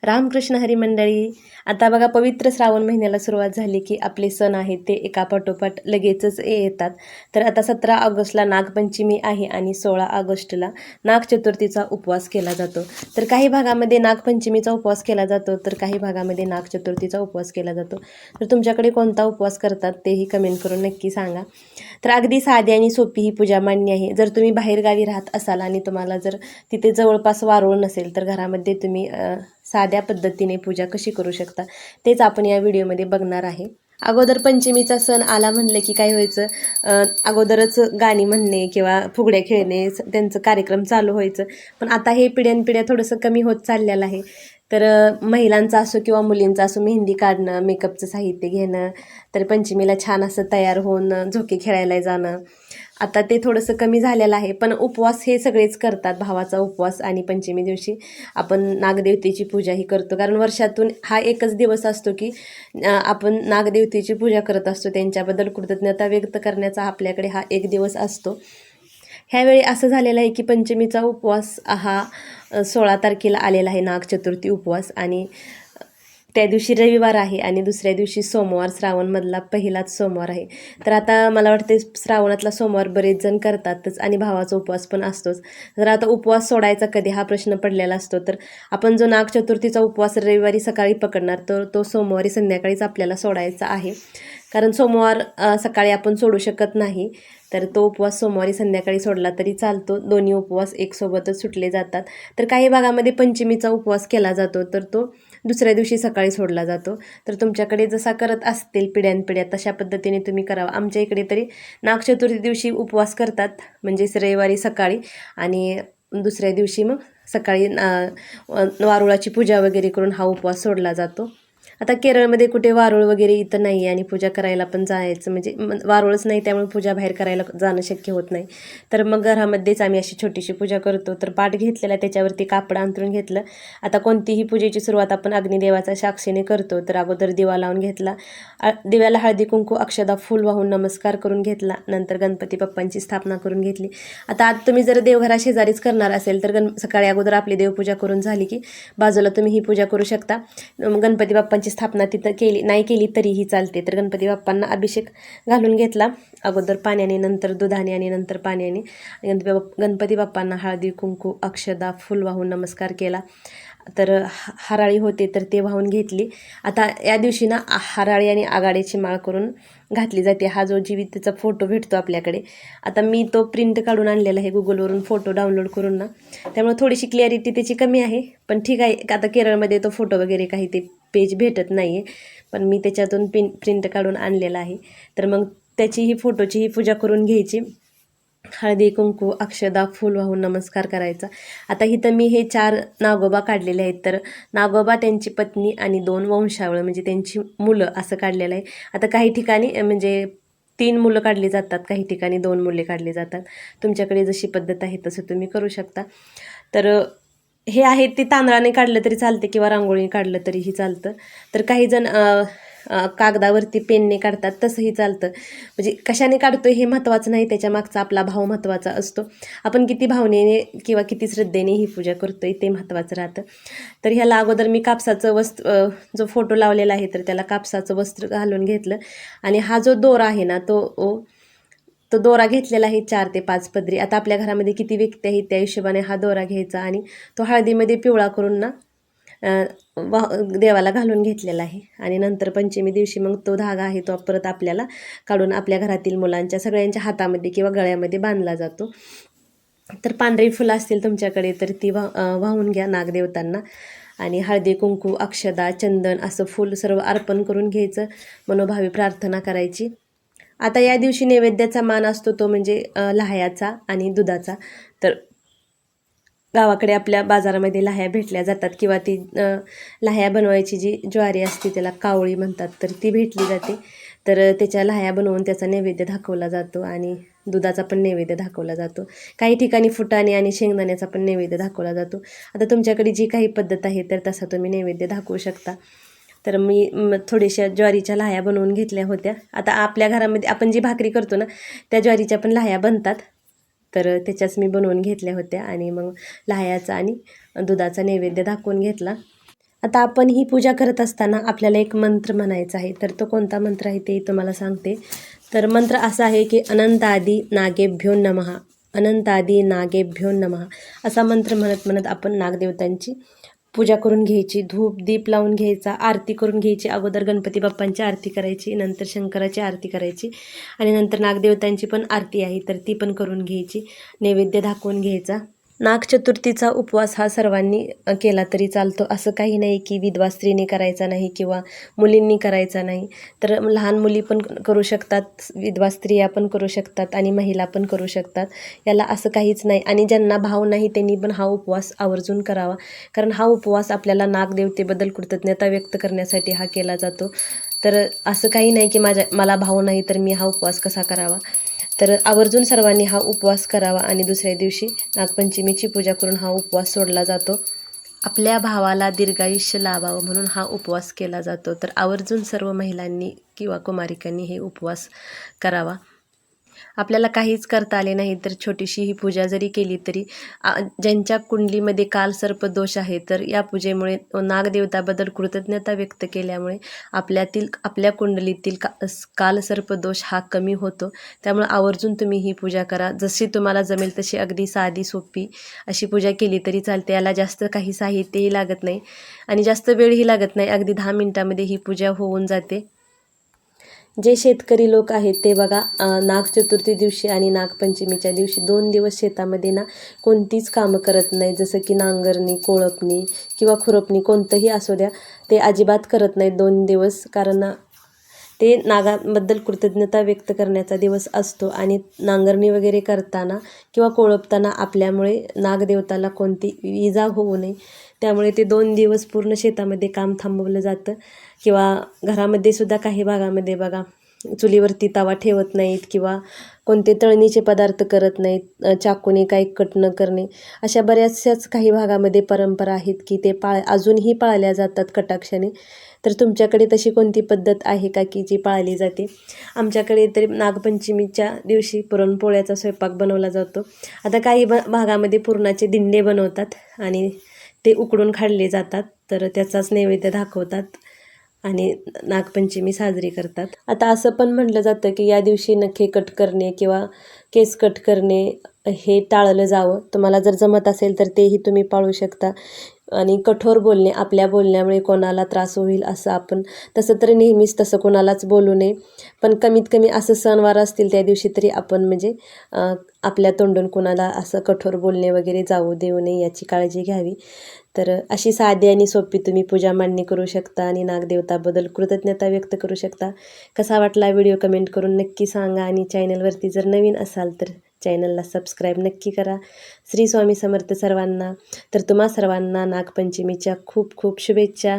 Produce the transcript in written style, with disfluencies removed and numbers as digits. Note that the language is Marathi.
रामकृष्ण हरी मंडळी. आता बघा पवित्र श्रावण महिन्याला सुरुवात झाली की आपले सण आहेत ते एकापाठोपाठ लगेचच येतात. तर आता 17 ऑगस्टला नागपंचमी आहे आणि 16 ऑगस्टला नागचतुर्थीचा उपवास केला जातो. तर काही भागामध्ये नागपंचमीचा उपवास केला जातो, तर काही भागामध्ये नागचतुर्थीचा उपवास केला जातो. तर तुमच्याकडे कोणता उपवास करतात तेही कमेंट करून नक्की सांगा. तर अगदी साधी आणि सोपी ही पूजा मान्य आहे. जर तुम्ही बाहेरगावी राहत असाल आणि तुम्हाला जर तिथे जवळपास वारूळ नसेल तर घरामध्ये तुम्ही साध्या पद्धतीने पूजा कशी करू शकता तेच आपण या व्हिडिओमध्ये बघणार आहे. अगोदर पंचमीचा सण आला म्हणले की काय व्हायचं, अगोदरच गाणी म्हणणे किंवा फुगड्या खेळणे त्यांचं कार्यक्रम चालू व्हायचं. पण आता हे पिढ्यानपिढ्या थोडंसं कमी होत चाललेलं आहे. तर महिलांचा असो किंवा मुलींचा असो मेहंदी काढणं, मेकअपचं साहित्य घेणं, तर पंचमीला छान असं तयार होऊन झोके खेळायला जाणं, आता ते थोडंसं कमी झालेलं आहे. पण उपवास हे सगळेच करतात. भावाचा उपवास आणि पंचमी दिवशी आपण नागदेवतेची पूजाही करतो, कारण वर्षातून हा एकच दिवस असतो की आपण नागदेवतेची पूजा करत असतो. त्यांच्याबद्दल कृतज्ञता व्यक्त करण्याचा आपल्याकडे हा एक दिवस असतो. ह्यावेळी असं झालेलं आहे की पंचमीचा उपवास हा 16 तारखेला आलेला आहे, नागचतुर्थी उपवास, आणि त्या दिवशी रविवार आहे आणि दुसऱ्या दिवशी सोमवार, श्रावणमधला पहिलाच सोमवार आहे. तर आता मला वाटते श्रावणातला सोमवार बरेच जण करतातच आणि भावाचा उपवास पण असतोच. तर आता उपवास सोडायचा कधी हा प्रश्न पडलेला असतो. तर आपण जो नागचतुर्थीचा उपवास रविवारी सकाळी पकडणार तर तो सोमवारी संध्याकाळीच आपल्याला सोडायचा आहे, कारण सोमवार सकाळी आपण सोडू शकत नाही. तर तो उपवास सोमवारी संध्याकाळी सोडला तरी चालतो. दोन्ही उपवास एकसोबतच सुटले जातात. तर काही भागामध्ये पंचमीचा उपवास केला जातो तर तो दुसऱ्या दिवशी सकाळी सोडला जातो. तर तुमच्याकडे जसा करत असतील पिढ्यानपिढ्या तशा पद्धतीने तुम्ही करावं. आमच्या इकडे तरी नागचतुर्थी दिवशी उपवास करतात, म्हणजेच रविवारी सकाळी, आणि दुसऱ्या दिवशी मग सकाळी वारुळाची पूजा वगैरे करून हा उपवास सोडला जातो. आता केरळमध्ये कुठे वारुळ वगैरे इथं नाही आहे आणि पूजा करायला पण जायचं म्हणजे वारुळच नाही, त्यामुळे पूजा बाहेर करायला जाणं शक्य होत नाही. तर मग घरामध्येच आम्ही अशी छोटीशी पूजा करतो. तर पाट घेतलेला, त्याच्यावरती कापड अंथरून घेतलं. आता कोणतीही पूजेची सुरुवात आपण अग्निदेवाच्या साक्षीने करतो. तर अगोदर दिवा लावून घेतला, दिव्याला हळदी कुंकू अक्षदा फूल वाहून नमस्कार करून घेतला. नंतर गणपती बाप्पांची स्थापना करून घेतली. आता आज तुम्ही जर देवघरा शेजारीच करणार असेल तर सकाळी अगोदर आपली देवपूजा करून झाली की बाजूला तुम्ही ही पूजा करू शकता. गणपती बाप्पांची स्थापना तिथं नाही केली तरीही चालते. तर गणपती बाप्पांना अभिषेक घालून घेतला, अगोदर पाण्याने, नंतर दुधाने आणि नंतर पाण्याने. गणपती बाप्पांना हळदी कुंकू अक्षदा फूल वाहून नमस्कार केला. तर हराळी होते तर ते वाहून घेतली. आता या दिवशी ना हराळी आणि आघाडीची माळ करून घातली जाते. हा जो जीवितचा फोटो भेटतो आपल्याकडे, आता मी तो प्रिंट काढून आणलेला आहे गुगलवरून फोटो डाउनलोड करून ना, त्यामुळे थोडीशी क्लॅरिटी त्याची कमी आहे. पण ठीक आहे, आता केरळमध्ये तो फोटो वगैरे काही ते पेज भेटत नाही आहे, पण मी त्याच्यातून प्रिंट काढून आणलेला आहे. तर मग त्याची फोटोची पूजा करून घ्यायची. हळदी कुंकू अक्षदा फूल वाहून नमस्कार करायचा. आता इथं मी हे 4 नागोबा काढलेले आहेत. तर नागोबा, त्यांची पत्नी आणि 2 वंशावळ म्हणजे त्यांची मुलं असं काढलेलं आहे. आता काही ठिकाणी म्हणजे 3 मुलं काढली जातात, काही ठिकाणी 2 मुले काढली जातात. तुमच्याकडे जशी पद्धत आहे तसं तुम्ही करू शकता. तर हे आहे ते तांदळाने काढलं तरी चालते किंवा रांगोळीने काढलं तरीही चालतं. तर काही जण कागदावरती पेनने काढतात, तसंही चालतं. म्हणजे कशाने काढतो हे महत्त्वाचं नाही, त्याच्या मागचा आपला भाव महत्त्वाचा असतो. आपण किती भावनेने किंवा किती श्रद्धेने ही पूजा करतोय ते महत्त्वाचं राहतं. तर ह्याला अगोदर मी कापसाचं वस्त्र, जो फोटो लावलेला आहे तर त्याला कापसाचं वस्त्र घालून घेतलं, आणि हा जो दोरा आहे ना तो दोरा घेतलेला आहे 4 ते 5 पदरी. आता आपल्या घरामध्ये किती व्यक्ती आहेत त्या हिशोबाने हा दोरा घ्यायचा आणि तो हळदीमध्ये पिवळा करून ना देवाला घालून घेतलेला आहे. आणि नंतर पंचमी दिवशी मग तो धागा आहे तो परत आपल्याला काढून आपल्या घरातील मुलांच्या सगळ्यांच्या हातामध्ये किंवा गळ्यामध्ये बांधला जातो. तर पांढरी फुलं असतील तुमच्याकडे तर ती वाहून घ्या नागदेवतांना, आणि हळदी कुंकू अक्षदा चंदन असं फूल सर्व अर्पण करून घ्यायचं, मनोभावी प्रार्थना करायची. आता या दिवशी नैवेद्याचा मान असतो तो म्हणजे लहायाचा आणि दुधाचा. तर गावाकडे आपल्या बाजारामध्ये लाह्या भेटल्या जातात किंवा ती लाह्या बनवायची जी ज्वारी असते त्याला कावळी म्हणतात, तर ती भेटली जाते. तर त्याच्या लाह्या बनवून त्याचा नैवेद्य दाखवला जातो आणि दुधाचा पण नैवेद्य दाखवला जातो. काही ठिकाणी फुटाणे आणि शेंगदाण्याचा पण नैवेद्य दाखवला जातो. आता तुमच्याकडे जी काही पद्धत आहे तर तसा तुम्ही नैवेद्य दाखवू शकता. तर मी थोड्याशा ज्वारीच्या लाह्या बनवून घेतल्या होत्या. आता आपल्या घरामध्ये आपण जी भाकरी करतो ना त्या ज्वारीच्या पण लाह्या बनतात, तर त्याच्याच मी बनवून घेतल्या होत्या आणि मग लाह्याचा आणि दुधाचा नैवेद्य दाखवून घेतला. आता आपण ही पूजा करत असताना आपल्याला एक मंत्र म्हणायचा आहे, तर तो कोणता मंत्र आहे ते तुम्हाला सांगते. तर मंत्र असा आहे की अनंतादि नागेभ्यो नमः, अनंतादि नागेभ्यो नमः असा मंत्र म्हणत म्हणत आपण नागदेवतांची पूजा करून घ्यायची. धूप दीप लावून घ्यायचा, आरती करून घ्यायची. अगोदर गणपती बाप्पांची आरती करायची, नंतर शंकराची आरती करायची आणि नंतर नागदेवतांची पण आरती आहे तर ती पण करून घ्यायची. नैवेद्य दाखवून घ्यायचा. नागचतुर्थीचा उपवास हा सर्वांनी केला तरी चालतो. असं काही नाही की विधवा स्त्रीने करायचा नाही किंवा मुलींनी करायचा नाही. तर लहान मुली पण करू शकतात, विधवा स्त्रिया पण करू शकतात आणि महिला पण करू शकतात. याला असं काहीच नाही. आणि ज्यांना भाव नाही त्यांनी पण हा उपवास आवर्जून करावा, कारण हा उपवास आपल्याला नागदेवतेबद्दल कृतज्ञता व्यक्त करण्यासाठी हा केला जातो. तर असं काही नाही की मला भाव नाही तर मी हा उपवास कसा करावा. तर आवर्जून सर्वांनी हा उपवास करावा आणि दुसऱ्या दिवशी नागपंचमीची पूजा करून हा उपवास सोडला जातो. आपल्या भावाला दीर्घायुष्य लाभावं म्हणून हा उपवास केला जातो. तर आवर्जून सर्व महिलांनी किंवा कुमारिकांनी हे उपवास करावा. आपल्याला काहीच करता आले नाही तर छोटीशी ही पूजा जरी केली तरी ज्यांच्या कुंडलीमध्ये कालसर्प दोष आहे तर या पूजेमुळे नागदेवताबद्दल कृतज्ञता व्यक्त केल्यामुळे आपल्या कुंडलीतील कालसर्प दोष हा कमी होतो. त्यामुळे आवर्जून तुम्ही ही पूजा करा. जशी तुम्हाला जमेल तशी अगदी साधी सोपी अशी पूजा केली तरी चालते. याला जास्त काही साहित्यही लागत नाही आणि जास्त वेळही लागत नाही. अगदी 10 मिनिटामध्ये ही पूजा होऊन जाते. जे शेतकरी लोक आहेत ते बघा, नागचतुर्थी दिवशी आणि नागपंचमीच्या दिवशी 2 दिवस शेतामध्ये ना कोणतीच कामं करत नाही. जसं की नांगरणी, कोळपणी किंवा खुरपणी कोणतंही असू द्या, ते अजिबात करत नाहीत 2 दिवस. कारण ते नागांबद्दल कृतज्ञता व्यक्त करण्याचा दिवस असतो आणि नांगरणी वगैरे करताना किंवा कोळपताना आपल्यामुळे नागदेवताला कोणती इजा होऊ नये त्यामुळे ते 2 दिवस पूर्ण शेतामध्ये काम थांबवलं जातं. किंवा घरामध्ये सुद्धा काही भागामध्ये बघा चुलीवरती तवा ठेवत नाहीत किंवा कोणते तळणीचे पदार्थ करत नाहीत, चाकूने काही कट न करणे, अशा बऱ्याचशाच काही भागामध्ये परंपरा आहेत की ते अजूनही पाळल्या जातात कटाक्षाने. तर तुमच्याकडे तशी कोणती पद्धत आहे का की जी पाळली जाते? आमच्याकडे तरी नागपंचमीच्या दिवशी पुरणपोळ्याचा स्वयंपाक बनवला जातो. आता काही भागामध्ये पुरणाचे दिंडे बनवतात आणि ते उकडून खाल्ले जातात, तर त्याचाच नैवेद्य दाखवतात आणि नागपंचमी साजरी करतात. आता असं पण म्हटलं जातं की या दिवशी नखे कट करणे किंवा केस कट करणे हे टाळलं जावं. तुम्हाला जर जमत असेल तर तेही तुम्ही पाळू शकता. आणि कठोर बोलणे, आपल्या बोलण्यामुळे कोणाला त्रास होईल असं आपण तसं तर नेहमीच तसं कोणालाच बोलू नये. पण कमीत कमी असं सणवार असतील त्या दिवशी तरी आपण म्हणजे आपल्या तोंडून कोणाला असं कठोर बोलणे वगैरे जाऊ देऊ नये याची काळजी घ्यावी. तर अशी साधी आणि सोपी तुम्ही पूजा मांडणी करू शकता आणि नागदेवताबद्दल कृतज्ञता व्यक्त करू शकता. कसा वाटला व्हिडिओ कमेंट करून नक्की सांगा आणि चॅनलवरती जर नवीन असाल तर चॅनलला सबस्क्राईब नक्की करा. श्री स्वामी समर्थ सर्वांना. तर तुम्हा सर्वांना नागपंचमीच्या खूप खूप शुभेच्छा.